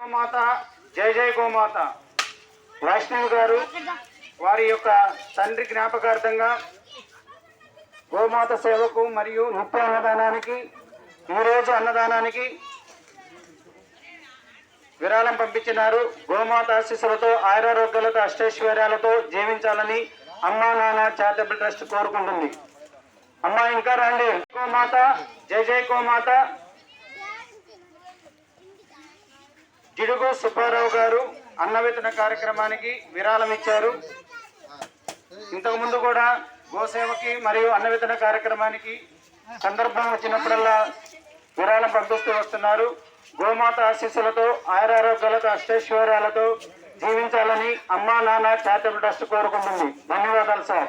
గోమాత జై జై గోమాత వైష్ణవి గారు వారి యొక్క తండ్రి జ్ఞాపకార్థంగా గోమాత సేవకు మరియు నిత్య అన్నదానానికి ఈరోజు అన్నదానానికి విరాళం పంపించినారు. గోమాత ఆశీస్సులతో ఆయురారోగ్యాలతో అష్టైశ్వర్యాలతో జీవించాలని అమ్మా నాన్న చారిటబుల్ ట్రస్ట్ కోరుకుంటుంది. అమ్మా ఇంకా రండి. గోమాత జై జై గోమాత. జిడుగు సుబ్బారావు గారు అన్నవితరణ కార్యక్రమానికి విరాళం ఇచ్చారు. ఇంతకు ముందు కూడా గోసేవకి మరియు అన్నవితరణ కార్యక్రమానికి సందర్భం వచ్చినప్పుడల్లా విరాళం పంపిస్తూ వస్తున్నారు. గోమాత ఆశీస్సులతో ఆయురారోగ్యాలతో అష్టైశ్వర్యాలతో జీవించాలని అమ్మా నాన్న చారిటబుల్ ట్రస్ట్ కోరుకుంటుంది. ధన్యవాదాలు సార్.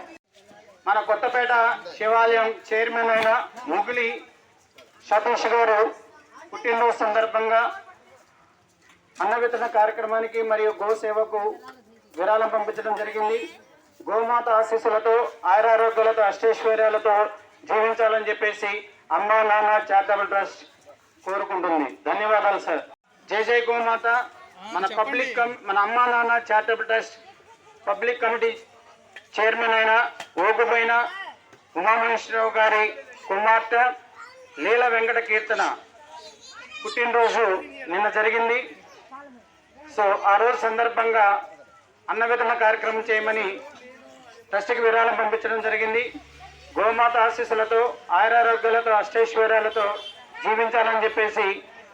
మన కొత్తపేట శివాలయం చైర్మన్ అయిన ముగిలి సతీష్ గారు పుట్టినరోజు సందర్భంగా అన్నవితరణ కార్యక్రమానికి మరియు గోసేవకు విరాళం పంపించడం జరిగింది. గోమాత ఆశీస్సులతో ఆయురారోగ్యాలతో అష్టైశ్వర్యాలతో జీవించాలని చెప్పేసి అమ్మా నాన్న చారిటబుల్ ట్రస్ట్ కోరుకుంటుంది. ధన్యవాదాలు సార్. జై జై గోమాత. మన అమ్మా నాన్న charitable trust public committee chairman అయిన ఓగుబైన ఉమామహేశ్వరరావు గారి కుమార్తె లీల వెంకట కీర్తన పుట్టినరోజు నిన్న జరిగింది. సో ఆ రోజు సందర్భంగా అన్నవితరణ కార్యక్రమం చేయమని ట్రస్ట్కి విరాళం పంపించడం జరిగింది. గోమాత ఆశీస్సులతో ఆయురారోగ్యాలతో అష్టైశ్వర్యాలతో జీవించాలని చెప్పేసి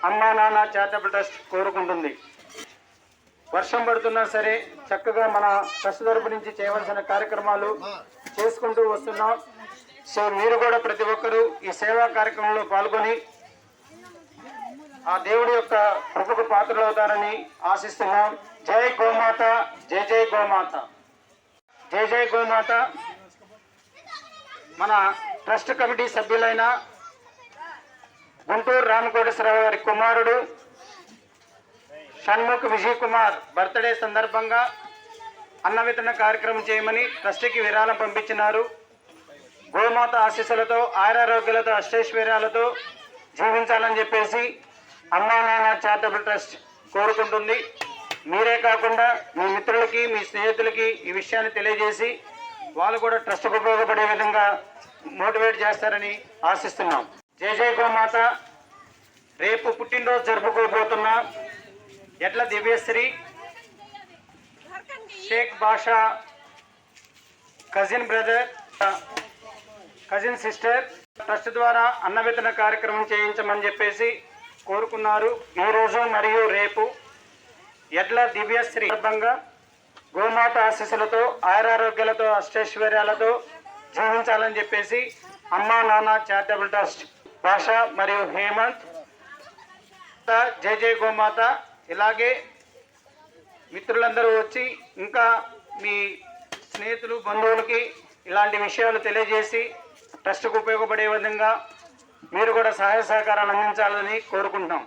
అమ్మా నాన్న చారిటబుల్ ట్రస్ట్ కోరుకుంటుంది. వర్షం పడుతున్నా సరే చక్కగా మన ట్రస్ట్ తరపు నుంచి చేయవలసిన కార్యక్రమాలు చేసుకుంటూ వస్తున్నాం. సో మీరు కూడా ప్రతి ఒక్కరూ ఈ సేవా కార్యక్రమంలో పాల్గొని ఆ దేవుడి యొక్క కృపకు పాత్రలు అవుతారని ఆశిస్తున్నాం. జై గోమాత జై జై గోమాత. జై జై గోమాత. మన ట్రస్ట్ కమిటీ సభ్యులైన గుంటూరు రామకోటేశ్వరరావు గారి కుమారుడు షణ్ముఖ్ విజయ్ కుమార్ బర్త్డే సందర్భంగా అన్నవితరణ కార్యక్రమం చేయమని ట్రస్ట్కి విరాళం పంపించినారు. గోమాత ఆశీస్సులతో ఆయురారోగ్యాలతో అష్టైశ్వర్యాలతో జీవించాలని చెప్పేసి అమ్మా నాన్న చారిటబుల్ ట్రస్ట్ కోరుకుంటుంది. మీరే కాకుండా మీ మిత్రులకి మీ స్నేహితులకి ఈ విషయాన్ని తెలియజేసి వాళ్ళు కూడా ట్రస్ట్కు ఉపయోగపడే విధంగా మోటివేట్ చేస్తారని ఆశిస్తున్నాం. జై జై గోమాత. రేపు పుట్టినరోజు జరుపుకోబోతున్న Edla Divyasri Shaik Basha cousin brother cousin sister trust ద్వారా అన్నవితరణ కార్యక్రమం చేయించమని చెప్పేసి కోరుకున్నారు. ఈరోజు మరియు రేపు ఎడ్ల దివ్యశ్రీ సందర్భంగా గోమాత ఆశీస్సులతో ఆయురారోగ్యాలతో అష్టైశ్వర్యాలతో జీవించాలని చెప్పేసి అమ్మా నాన్న చారిటబుల్ ట్రస్ట్ భాష మరియు హేమంత్. జై జై గోమాత. ఇలాగే మిత్రులందరూ వచ్చి ఇంకా మీ స్నేహితులు బంధువులకి ఇలాంటి విషయాలు తెలియజేసి ట్రస్ట్కు ఉపయోగపడే విధంగా మీరు కూడా సహాయ సహకారాలు అందించాలని కోరుకుంటున్నాం.